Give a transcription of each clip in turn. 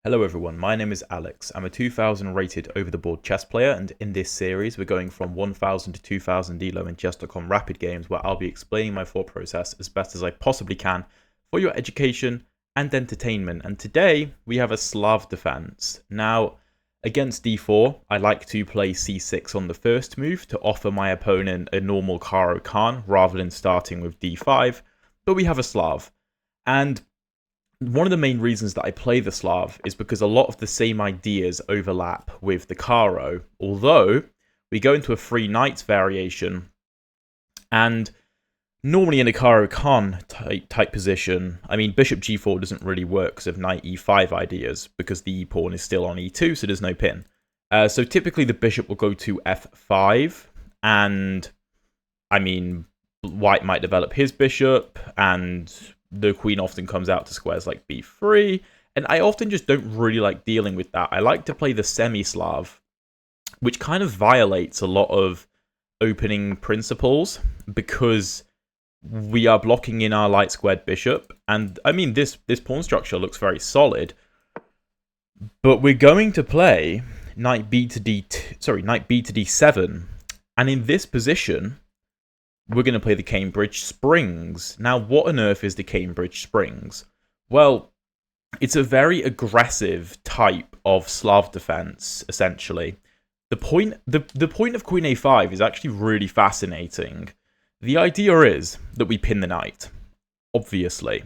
Hello everyone, my name is Alex. I'm a 2000 rated over-the-board chess player, and in this series we're going from 1000 to 2000 Elo in chess.com rapid games, where I'll be explaining my thought process as best as I possibly can for your education and entertainment. And today we have a Slav defense. Now, against d4, I like to play c6 on the first move to offer my opponent a normal Caro-Kann rather than starting with d5, but we have a Slav. And one of the main reasons that I play the Slav is because a lot of the same ideas overlap with the Caro, although we go into a free knights variation, and normally in a Caro-Kann type position, I mean, bishop g4 doesn't really work because of knight e5 ideas, because the e-pawn is still on e2, so there's no pin. So typically the bishop will go to f5, and, I mean, white might develop his bishop, and the queen often comes out to squares like b3, and I often just don't really like dealing with that. I like to play the semi-Slav, which kind of violates a lot of opening principles, because we are blocking in our light squared bishop, and I mean, this pawn structure looks very solid, but we're going to play knight b to d7, and in this position we're going to play the Cambridge Springs. Now, what on earth is the Cambridge Springs? Well, it's a very aggressive type of Slav defense, essentially. The point of Queen a5 is actually really fascinating. The idea is that we pin the knight, obviously.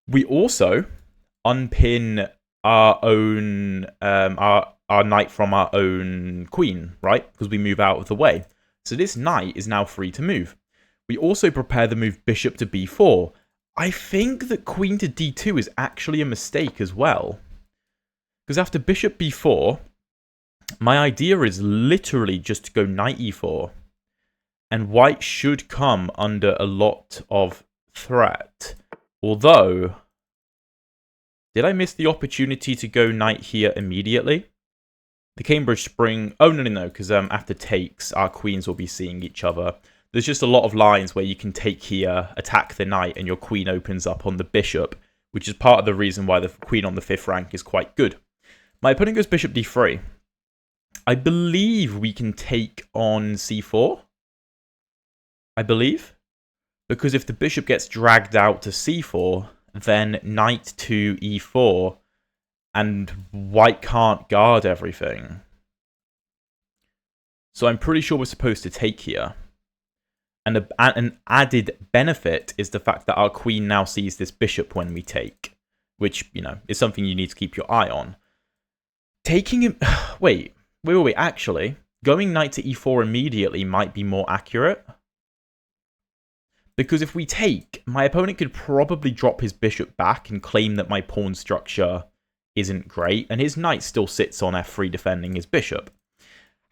We also unpin our own our knight from our own queen, right? Because we move out of the way. So this knight is now free to move. We also prepare the move bishop to b4. I think that queen to d2 is actually a mistake as well, because after bishop b4, my idea is literally just to go knight e4, and white should come under a lot of threat. Although, did I miss the opportunity to go knight here immediately? The Cambridge Spring... Oh, no, because after takes, our queens will be seeing each other. There's just a lot of lines where you can take here, attack the knight, and your queen opens up on the bishop, which is part of the reason why the queen on the 5th rank is quite good. My opponent goes bishop d3. I believe we can take on c4. I believe. Because if the bishop gets dragged out to c4, then knight to e4... and white can't guard everything. So I'm pretty sure we're supposed to take here. And an added benefit is the fact that our queen now sees this bishop when we take, which, you know, is something you need to keep your eye on. Taking him... Wait, actually, going knight to e4 immediately might be more accurate. Because if we take, my opponent could probably drop his bishop back and claim that my pawn structure isn't great, and his knight still sits on f3 defending his bishop.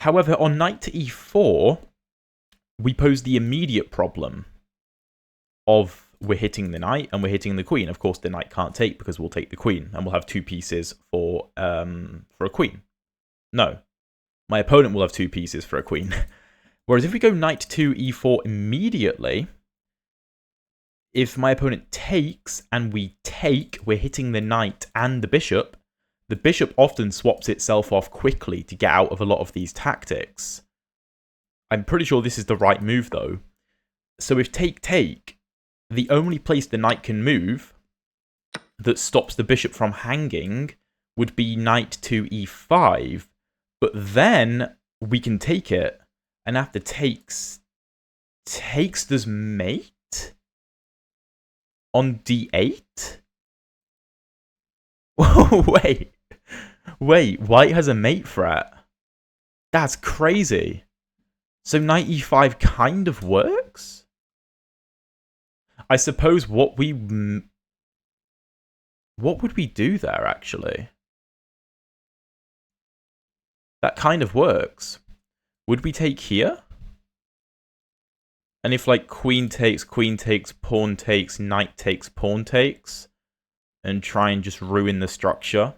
However, on knight to e4, we pose the immediate problem of we're hitting the knight and we're hitting the queen. Of course, the knight can't take because we'll take the queen, and we'll have 2 pieces for a queen. No, my opponent will have 2 pieces for a queen. Whereas if we go knight to e4 immediately, if my opponent takes and we take, we're hitting the knight and the bishop often swaps itself off quickly to get out of a lot of these tactics. I'm pretty sure this is the right move, though. So if take, the only place the knight can move that stops the bishop from hanging would be knight to e5, but then we can take it, and after takes does mate? On d8? Wait, white has a mate threat? That's crazy. So knight e5 kind of works? I suppose what would we do there, actually? That kind of works. Would we take here? And if, like, queen takes, pawn takes, knight takes, pawn takes, and try and just ruin the structure.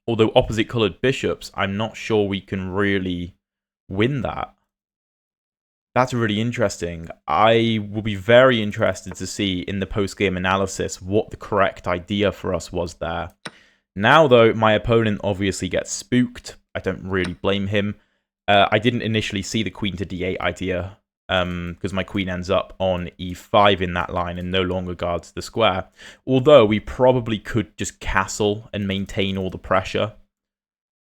Although opposite coloured bishops, I'm not sure we can really win that. That's really interesting. I will be very interested to see in the post-game analysis what the correct idea for us was there. Now, though, my opponent obviously gets spooked. I don't really blame him. I didn't initially see the queen to d8 idea, because my queen ends up on e5 in that line and no longer guards the square. Although we probably could just castle and maintain all the pressure,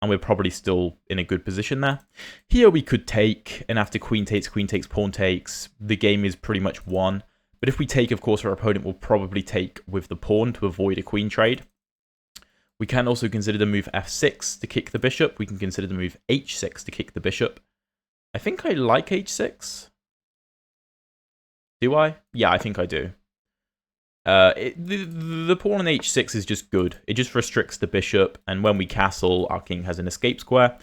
and we're probably still in a good position there. Here we could take, and after queen takes, pawn takes, the game is pretty much won. But if we take, of course, our opponent will probably take with the pawn to avoid a queen trade. We can also consider the move f6 to kick the bishop. We can consider the move h6 to kick the bishop. I think I like h6. Do I? Yeah, I think I do. The pawn on h6 is just good. It just restricts the bishop, and when we castle, our king has an escape square.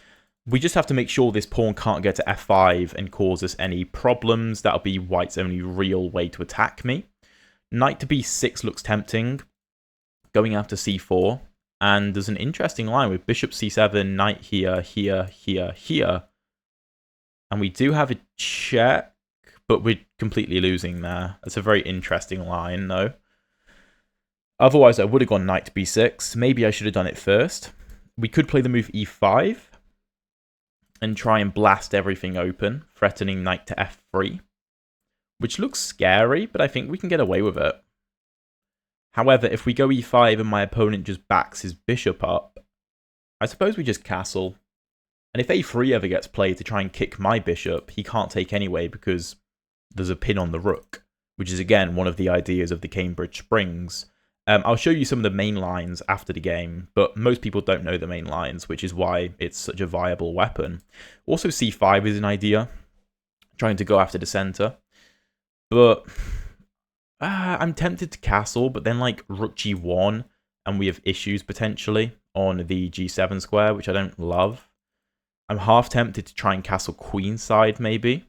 We just have to make sure this pawn can't get to f5 and cause us any problems. That'll be white's only real way to attack me. Knight to b6 looks tempting, going after c4. And there's an interesting line with bishop c7, knight here, here, here, here. And we do have a check, but we're completely losing there. That's a very interesting line, though. Otherwise, I would have gone knight to b6. Maybe I should have done it first. We could play the move e5 and try and blast everything open, threatening knight to f3, which looks scary, but I think we can get away with it. However, if we go e5 and my opponent just backs his bishop up, I suppose we just castle. And if a3 ever gets played to try and kick my bishop, he can't take anyway because there's a pin on the rook, which is, again, one of the ideas of the Cambridge Springs. I'll show you some of the main lines after the game, but most people don't know the main lines, which is why it's such a viable weapon. Also, c5 is an idea, trying to go after the center. But I'm tempted to castle, but then like rook g1, and we have issues potentially on the g7 square, which I don't love. I'm half tempted to try and castle queenside, maybe.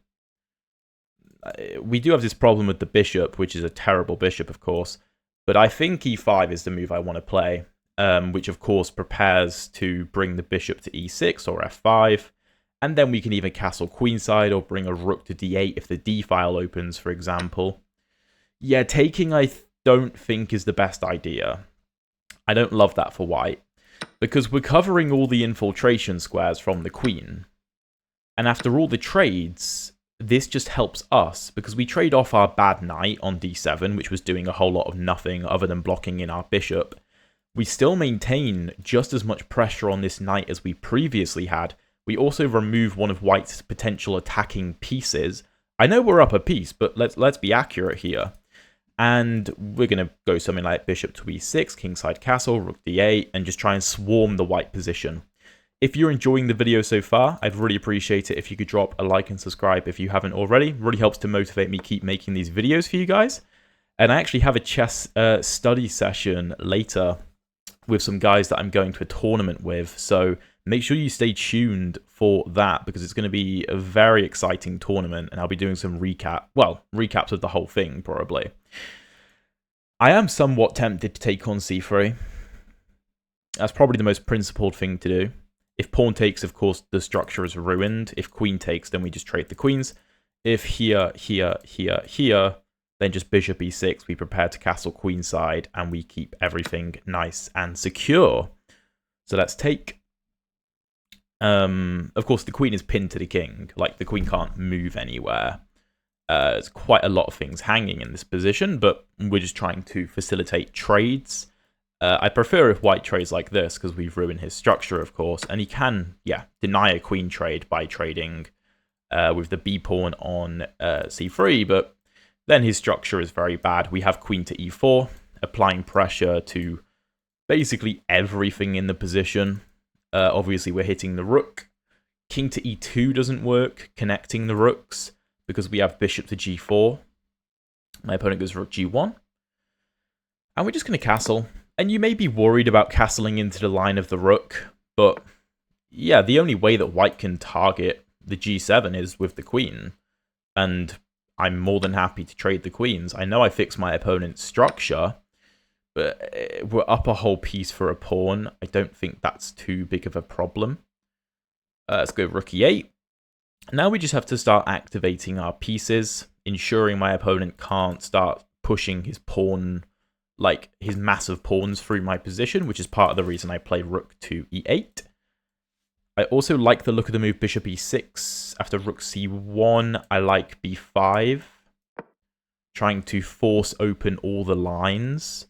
We do have this problem with the bishop, which is a terrible bishop, of course. But I think e5 is the move I want to play, which of course prepares to bring the bishop to e6 or f5. And then we can either castle queenside or bring a rook to d8 if the d file opens, for example. Yeah, taking I don't think is the best idea. I don't love that for white, because we're covering all the infiltration squares from the queen. And after all the trades, this just helps us, because we trade off our bad knight on d7, which was doing a whole lot of nothing other than blocking in our bishop. We still maintain just as much pressure on this knight as we previously had. We also remove one of white's potential attacking pieces. I know we're up a piece, but let's be accurate here. And we're going to go something like bishop to e6, kingside castle, rook d8, and just try and swarm the white position. If you're enjoying the video so far, I'd really appreciate it if you could drop a like and subscribe if you haven't already. It really helps to motivate me keep making these videos for you guys. And I actually have a chess study session later with some guys that I'm going to a tournament with. So make sure you stay tuned for that, because it's going to be a very exciting tournament, and I'll be doing some recaps of the whole thing, probably. I am somewhat tempted to take on c3. That's probably the most principled thing to do. If pawn takes, of course, the structure is ruined. If queen takes, then we just trade the queens. If here, here, here, here, then just bishop e6, we prepare to castle queenside, and we keep everything nice and secure. So let's take. Of course, the queen is pinned to the king. Like, the queen can't move anywhere. There's quite a lot of things hanging in this position, but we're just trying to facilitate trades. I prefer if white trades like this, because we've ruined his structure, of course. And he can, deny a queen trade by trading with the b-pawn on c3, but then his structure is very bad. We have queen to e4, applying pressure to basically everything in the position. Obviously, we're hitting the rook. King to e2 doesn't work, connecting the rooks, because we have bishop to g4. My opponent goes rook g1. And we're just going to castle. And you may be worried about castling into the line of the rook, but yeah, the only way that white can target the g7 is with the queen. And I'm more than happy to trade the queens. I know I fixed my opponent's structure, but we're up a whole piece for a pawn. I don't think that's too big of a problem. Let's go rook e8. Now we just have to start activating our pieces, ensuring my opponent can't start pushing his pawn like his massive pawns through my position, which is part of the reason I play rook to e8. I also like the look of the move bishop e6. After rook c1, I like b5, trying to force open all the lines.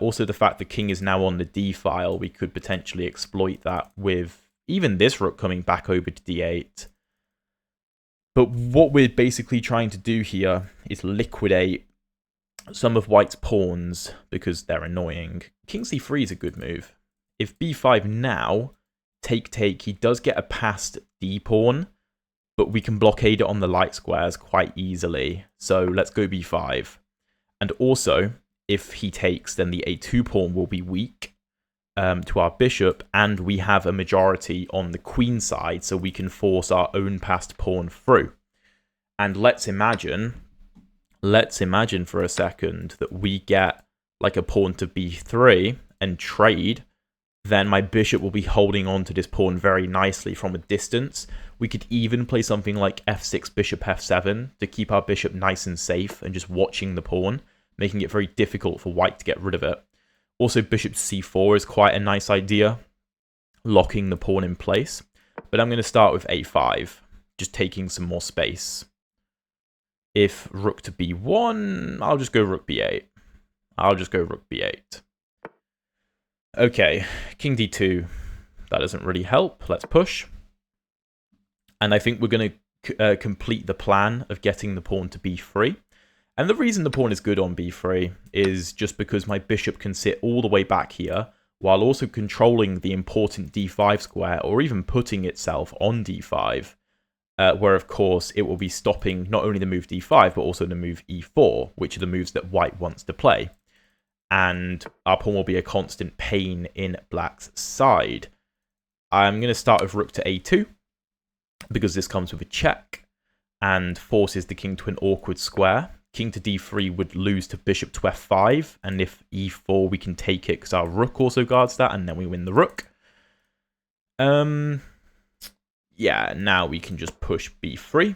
Also, the fact the king is now on the d file, we could potentially exploit that with even this rook coming back over to d8. But what we're basically trying to do here is liquidate some of white's pawns because they're annoying. King c3 is a good move. If b5 now, take, he does get a passed d pawn, but we can blockade it on the light squares quite easily. So let's go b5. And also, if he takes, then the a2 pawn will be weak to our bishop, and we have a majority on the queen side, so we can force our own passed pawn through. And let's imagine for a second that we get like a pawn to b3 and trade, then my bishop will be holding on to this pawn very nicely from a distance. We could even play something like f6, bishop f7 to keep our bishop nice and safe and just watching the pawn, making it very difficult for white to get rid of it. Also, bishop c4 is quite a nice idea, locking the pawn in place. But I'm going to start with a5, just taking some more space. If rook to b1, I'll just go rook b8. Okay, king d2. That doesn't really help. Let's push. And I think we're going to complete the plan of getting the pawn to b3. And the reason the pawn is good on b3 is just because my bishop can sit all the way back here while also controlling the important d5 square or even putting itself on d5, where of course it will be stopping not only the move d5 but also the move e4, which are the moves that white wants to play. And our pawn will be a constant pain in black's side. I'm going to start with rook to a2 because this comes with a check and forces the king to an awkward square. King to d3 would lose to bishop to f5, and if e4 we can take it because our rook also guards that, and then we win the rook. Yeah, now we can just push b3.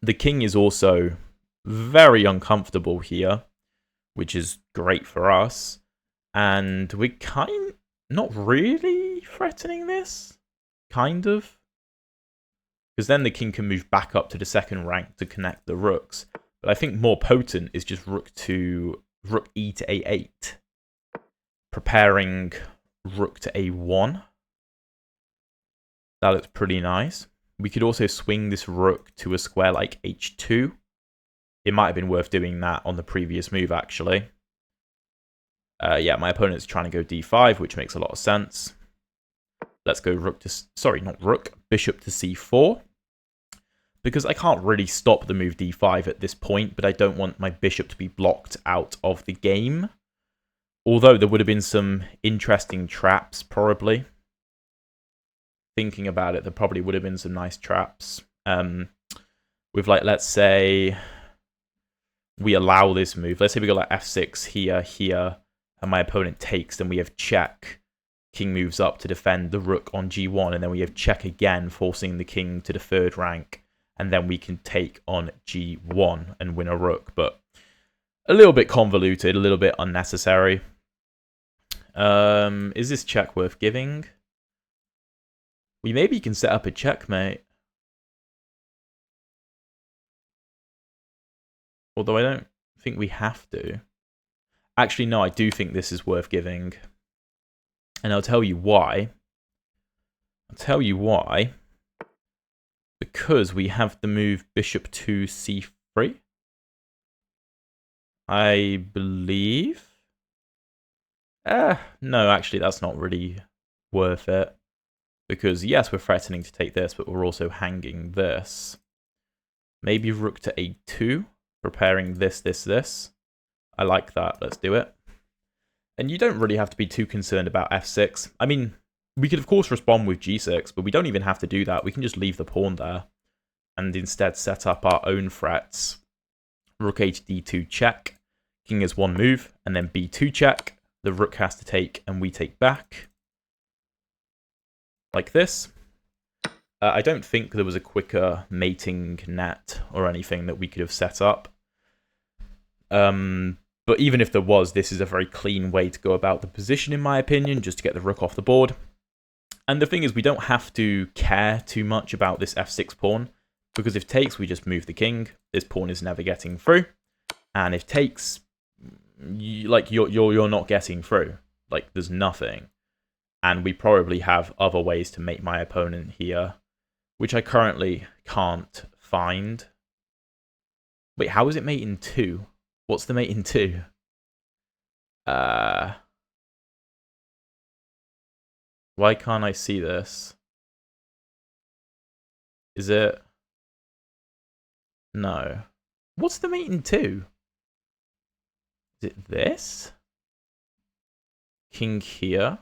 The king is also very uncomfortable here, which is great for us. And we're not really threatening this, kind of. Because then the king can move back up to the second rank to connect the rooks. But I think more potent is just rook e to a8, preparing rook to a1. That looks pretty nice. We could also swing this rook to a square like h2. It might have been worth doing that on the previous move, actually. Yeah, my opponent's trying to go d5, which makes a lot of sense. Let's go bishop to c4. Because I can't really stop the move d5 at this point, but I don't want my bishop to be blocked out of the game. Although there would have been some interesting traps, probably. Thinking about it, there probably would have been some nice traps. With, like, let's say we allow this move. Let's say we go like f6 here, and my opponent takes, then we have check. King moves up to defend the rook on g1, and then we have check again, forcing the king to the third rank. And then we can take on g1 and win a rook. But a little bit convoluted, a little bit unnecessary. Is this check worth giving? We maybe can set up a checkmate. Although I don't think we have to. Actually, no, I do think this is worth giving. And I'll tell you why. Because we have the move bishop to c3. I believe. No, actually, that's not really worth it. Because, yes, we're threatening to take this, but we're also hanging this. Maybe rook to a2, preparing this. I like that. Let's do it. And you don't really have to be too concerned about f6. I mean, we could, of course, respond with g6, but we don't even have to do that. We can just leave the pawn there and instead set up our own threats. Rook h d2 check. King is one move, and then b2 check. The rook has to take, and we take back. Like this. I don't think there was a quicker mating net or anything that we could have set up. But even if there was, this is a very clean way to go about the position, in my opinion, just to get the rook off the board. And the thing is, we don't have to care too much about this f6 pawn, because if takes, we just move the king. This pawn is never getting through. And if takes, you're not getting through. Like, there's nothing. And we probably have other ways to mate my opponent here, which I currently can't find. Wait, how is it mate in 2? What's the mate in 2? Why can't I see this? Is it? No. What's the mate in 2? Is it this? King here.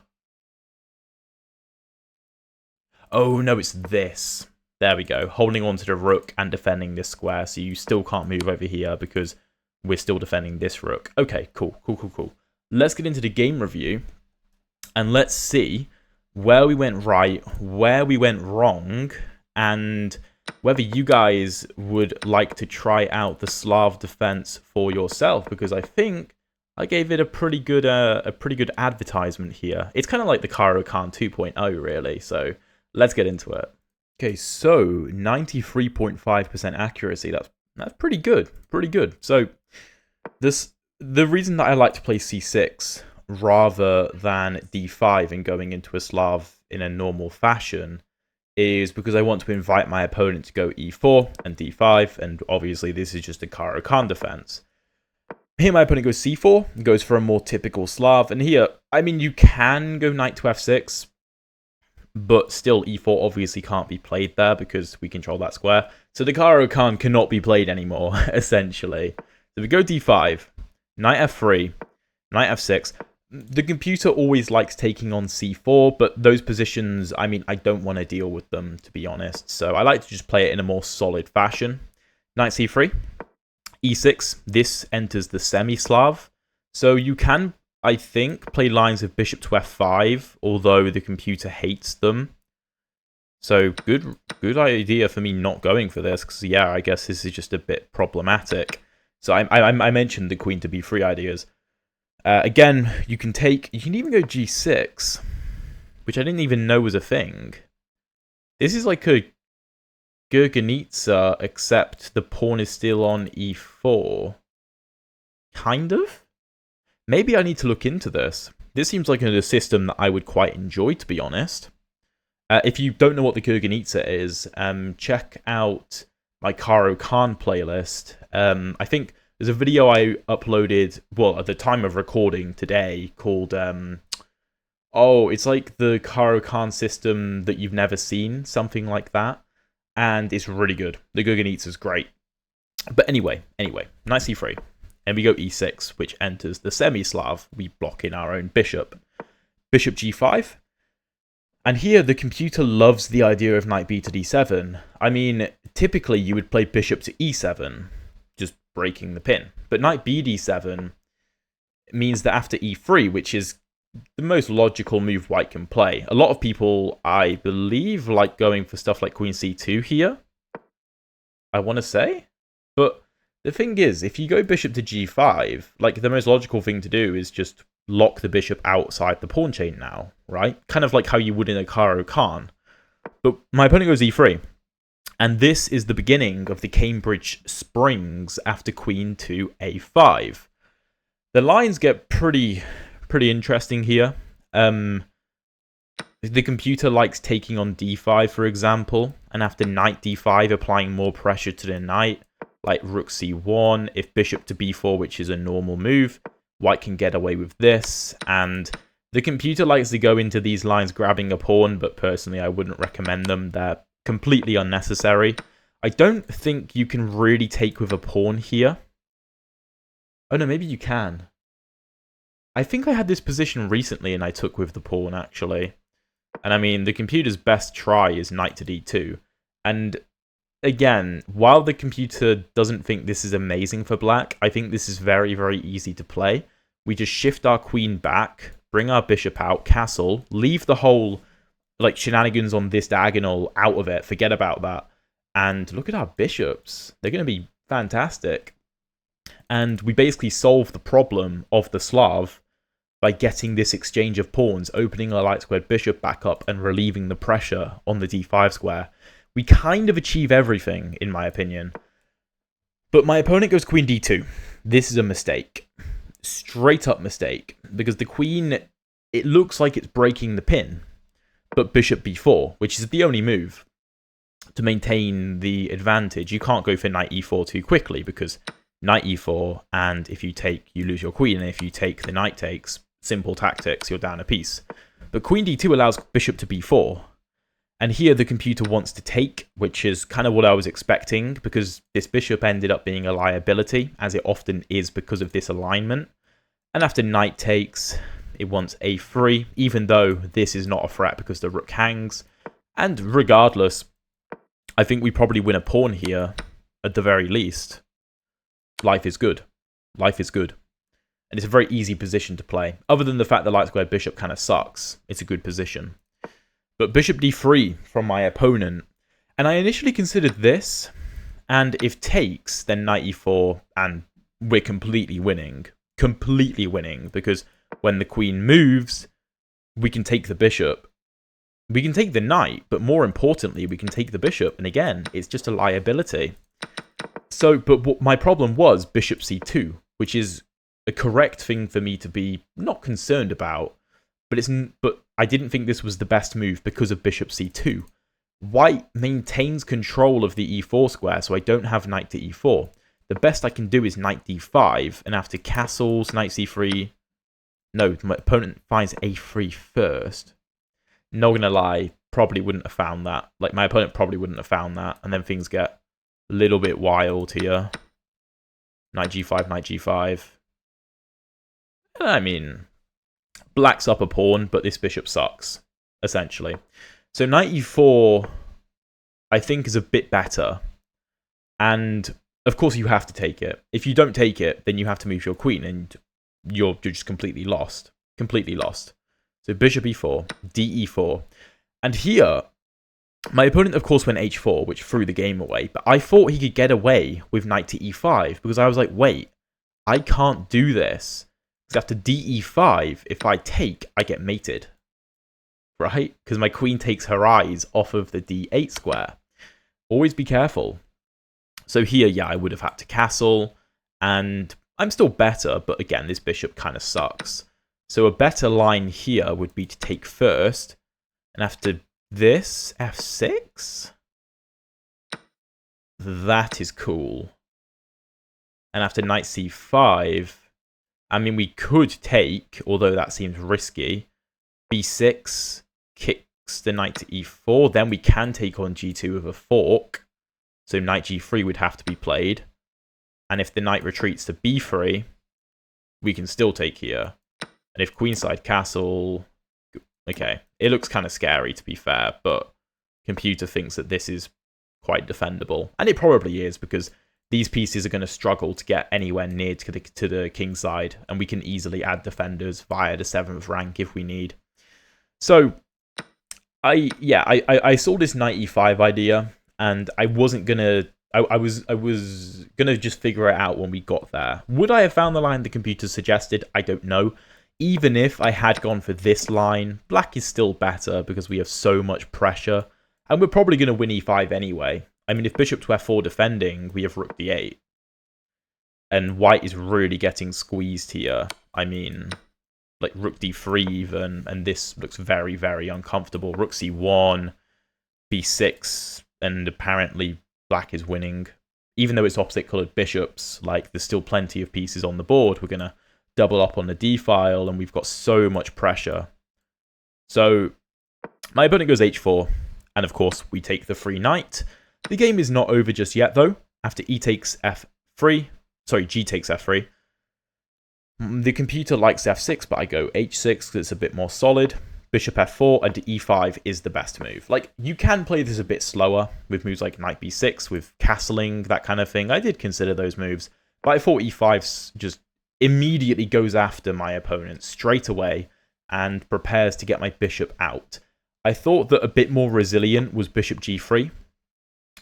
Oh, no, it's this. There we go. Holding on to the rook and defending this square, so you still can't move over here because we're still defending this rook. Okay, cool. Let's get into the game review, and let's see where we went right, where we went wrong, and whether you guys would like to try out the Slav defense for yourself, because I think I gave it a pretty good advertisement here. It's kind of like the Caro-Kann 2.0, really, so let's get into it. Okay, so 93.5% accuracy. That's pretty good. So the reason that I like to play c6 rather than d5 and going into a Slav in a normal fashion is because I want to invite my opponent to go e4 and d5, and obviously this is just a Caro-Kann defense. Here my opponent goes c4, goes for a more typical Slav, and here, I mean, you can go knight to f6, but still e4 obviously can't be played there because we control that square. So the Caro-Kann cannot be played anymore, essentially. So we go d5, knight f3, knight f6. The computer always likes taking on c4, but those positions, I mean, I don't want to deal with them, to be honest. So I like to just play it in a more solid fashion. Knight c3, e6. This enters the semi-Slav. So you can, I think, play lines of bishop to f5, although the computer hates them. So good idea for me not going for this, because yeah, I guess this is just a bit problematic. So I mentioned the queen to b3 ideas. Again, you can even go g6, which I didn't even know was a thing. This is like a Gurgenitsa, except the pawn is still on e4. Kind of? Maybe I need to look into this. This seems like a system that I would quite enjoy, to be honest. If you don't know what the Gurgenitsa is, check out my Caro-Kann playlist. I think there's a video I uploaded, well, at the time of recording today, called, it's like the Caro-Kann system that you've never seen, something like that. And it's really good. The Gurgenitsa is great. But anyway, knight c3. And we go e6, which enters the semi-Slav. We block in our own bishop. Bishop g5. And here, the computer loves the idea of knight b to d7. I mean, typically, you would play bishop to e7, just breaking the pin. But knight b d7 means that after e3, which is the most logical move white can play. A lot of people, I believe, like going for stuff like queen c2 here, I want to say. But the thing is, if you go bishop to g5, like, the most logical thing to do is just lock the bishop outside the pawn chain now, right? Kind of like how you would in a Caro-Kann. But my opponent goes e3. And this is the beginning of the Cambridge Springs after queen to a5. The lines get pretty interesting here. The computer likes taking on d5, for example, and after knight d5, applying more pressure to the knight, like rook c1, if bishop to b4, which is a normal move, white can get away with this, and the computer likes to go into these lines grabbing a pawn, but personally I wouldn't recommend them. They're completely unnecessary. I don't think you can really take with a pawn here. Oh no, maybe you can. I think I had this position recently and I took with the pawn, actually. And I mean, the computer's best try is knight to d2. And again, while the computer doesn't think this is amazing for black, I think this is very, very easy to play. We just shift our queen back, bring our bishop out, castle, leave the whole like shenanigans on this diagonal out of it, forget about that. And look at our bishops. They're going to be fantastic. And we basically solved the problem of the Slav by getting this exchange of pawns, opening our light squared bishop back up and relieving the pressure on the d5 square. We kind of achieve everything, in my opinion. But my opponent goes queen d2. This is a mistake. Straight up mistake. Because the queen, it looks like it's breaking the pin. But bishop b4, which is the only move to maintain the advantage. You can't go for knight e4 too quickly, because knight e4, and if you take, you lose your queen, and if you take, the knight takes. Simple tactics, you're down a piece. But queen d2 allows bishop to b4. And here the computer wants to take, which is kind of what I was expecting, because this bishop ended up being a liability, as it often is because of this alignment. And after knight takes, it wants a3, even though this is not a threat because the rook hangs. And regardless, I think we probably win a pawn here, at the very least. Life is good. Life is good. And it's a very easy position to play. Other than the fact the light squared bishop kind of sucks, it's a good position. But bishop d3 from my opponent. And I initially considered this. And if takes, then knight e4. And we're completely winning. Completely winning. Because when the queen moves, we can take the bishop. We can take the knight. But more importantly, we can take the bishop. And again, it's just a liability. So, but what my problem was bishop c2. Which is a correct thing for me to be not concerned about, but I didn't think this was the best move because of bishop c2. White maintains control of the e4 square, so I don't have knight to e4. The best I can do is knight d5, and after castles, knight c3... No, my opponent finds a3 first. Not gonna lie, probably wouldn't have found that. Like, my opponent probably wouldn't have found that, and then things get a little bit wild here. Knight g5, knight g5. I mean, black's up a pawn, but this bishop sucks, essentially. So knight e4, I think, is a bit better. And, of course, you have to take it. If you don't take it, then you have to move your queen, and you're just completely lost. Completely lost. So bishop e4, d e4. And here, my opponent, of course, went h4, which threw the game away. But I thought he could get away with knight to e5, because I was like, wait, I can't do this. After de5, if I take, I get mated. Right? Because my queen takes her eyes off of the d8 square. Always be careful. So here, yeah, I would have had to castle. And I'm still better, but again, this bishop kind of sucks. So a better line here would be to take first. And after this, f6? That is cool. And after knight c5... I mean, we could take, although that seems risky. b6 kicks the knight to e4. Then we can take on g2 with a fork. So knight g3 would have to be played. And if the knight retreats to b3, we can still take here. And if queenside castle... Okay, it looks kind of scary, to be fair. But computer thinks that this is quite defendable. And it probably is, because these pieces are going to struggle to get anywhere near to the king side, and we can easily add defenders via the 7th rank if we need. So, I saw this knight e5 idea, and I wasn't gonna. I was gonna just figure it out when we got there. Would I have found the line the computer suggested? I don't know. Even if I had gone for this line, black is still better because we have so much pressure, and we're probably going to win e5 anyway. I mean, if bishop to f4 defending, we have rook d8. And white is really getting squeezed here. I mean, like rook d3 even, and this looks very, very uncomfortable. Rook c1, b6, and apparently black is winning. Even though it's opposite coloured bishops, like there's still plenty of pieces on the board. We're going to double up on the d file, and we've got so much pressure. So my opponent goes h4, and of course we take the free knight. The game is not over just yet, though. After g takes f3. The computer likes f6, but I go h6 because it's a bit more solid. Bishop f4 and e5 is the best move. Like, you can play this a bit slower with moves like knight b6, with castling, that kind of thing. I did consider those moves, but I thought e5 just immediately goes after my opponent straight away and prepares to get my bishop out. I thought that a bit more resilient was bishop g3,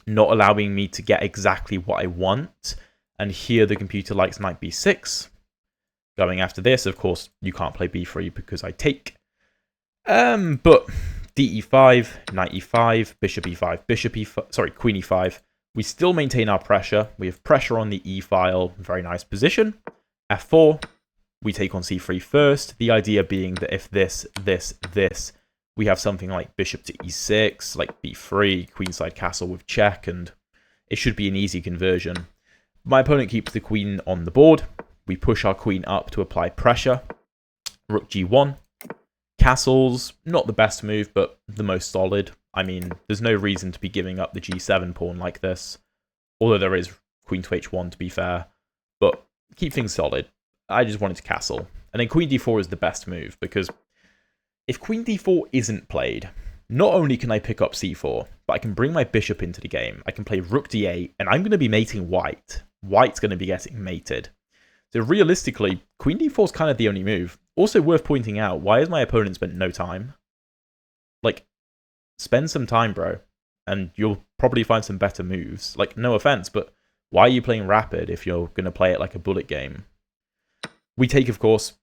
not allowing me to get exactly what I want. And here the computer likes knight b6. Going after this, of course, you can't play b3 because I take. But d e5, knight e5, bishop e5, bishop e5, sorry, queen e5. We still maintain our pressure. We have pressure on the e file, very nice position. f4, we take on c3 first. The idea being that if this, we have something like bishop to e6, like b3, queenside castle with check, and it should be an easy conversion. My opponent keeps the queen on the board. We push our queen up to apply pressure. Rook g1. Castles, not the best move, but the most solid. I mean, there's no reason to be giving up the g7 pawn like this. Although there is queen to h1, to be fair. But keep things solid. I just wanted to castle. And then queen d4 is the best move, because if queen d4 isn't played, not only can I pick up c4, but I can bring my bishop into the game. I can play rook d8, and I'm going to be mating white. White's going to be getting mated. So realistically, queen d4 is kind of the only move. Also worth pointing out, why has my opponent spent no time? Like, spend some time, bro, and you'll probably find some better moves. Like, no offense, but why are you playing rapid if you're going to play it like a bullet game? We take, of course,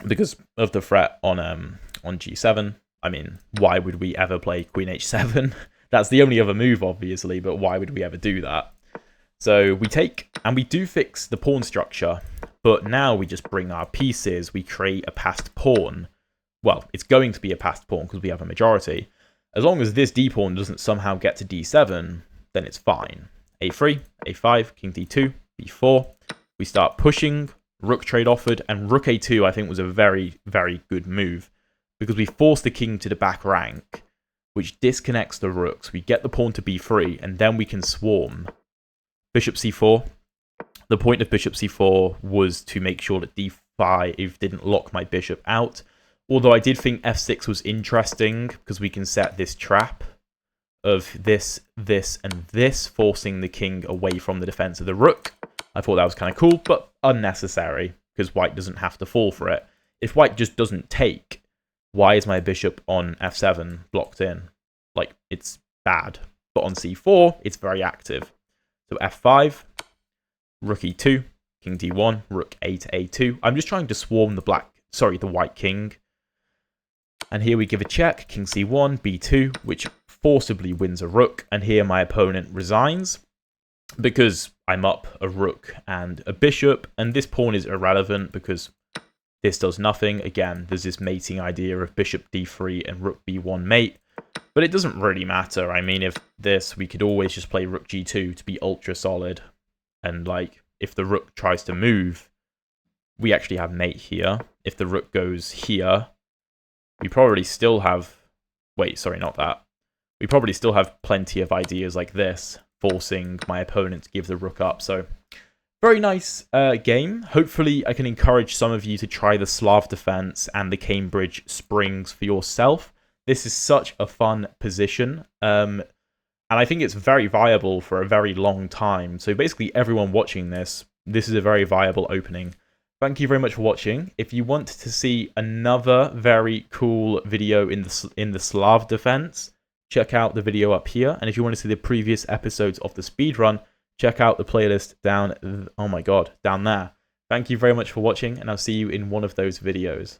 because of the threat on g7. I mean, why would we ever play queen h7? That's the only other move, obviously, but why would we ever do that? So we take, and we do fix the pawn structure, but now we just bring our pieces, we create a passed pawn. Well, it's going to be a passed pawn because we have a majority. As long as this d-pawn doesn't somehow get to d7, then it's fine. a3, a5, king d2, b4. We start pushing, rook trade offered, and rook a2 I think was a very, very good move because we force the king to the back rank, which disconnects the rooks. We get the pawn to b3, and then we can swarm. Bishop c4. The point of bishop c4 was to make sure that d5 didn't lock my bishop out. Although I did think f6 was interesting because we can set this trap of this, and this, forcing the king away from the defense of the rook. I thought that was kind of cool, but unnecessary because white doesn't have to fall for it. If white just doesn't take, why is my bishop on f7 blocked in? Like, it's bad. But on c4, it's very active. So f5, rook e2, king d1, rook a to a2. I'm just trying to swarm the white king. And here we give a check, king c1, b2, which forcibly wins a rook. And here my opponent resigns because I'm up a rook and a bishop. And this pawn is irrelevant because this does nothing. Again, there's this mating idea of bishop d3 and rook b1 mate. But it doesn't really matter. I mean, if this, we could always just play rook g2 to be ultra solid. And, like, if the rook tries to move, we actually have mate here. If the rook goes here, we probably still have... Wait, sorry, not that. We probably still have plenty of ideas like this, forcing my opponent to give the rook up. So, very nice game. Hopefully, I can encourage some of you to try the Slav defense and the Cambridge Springs for yourself. This is such a fun position, and I think it's very viable for a very long time. So basically everyone watching this is a very viable opening. Thank you very much for watching. If you want to see another very cool video in the Slav defense, check out the video up here. And if you want to see the previous episodes of the speedrun, check out the playlist down, oh my god, down there. Thank you very much for watching, and I'll see you in one of those videos.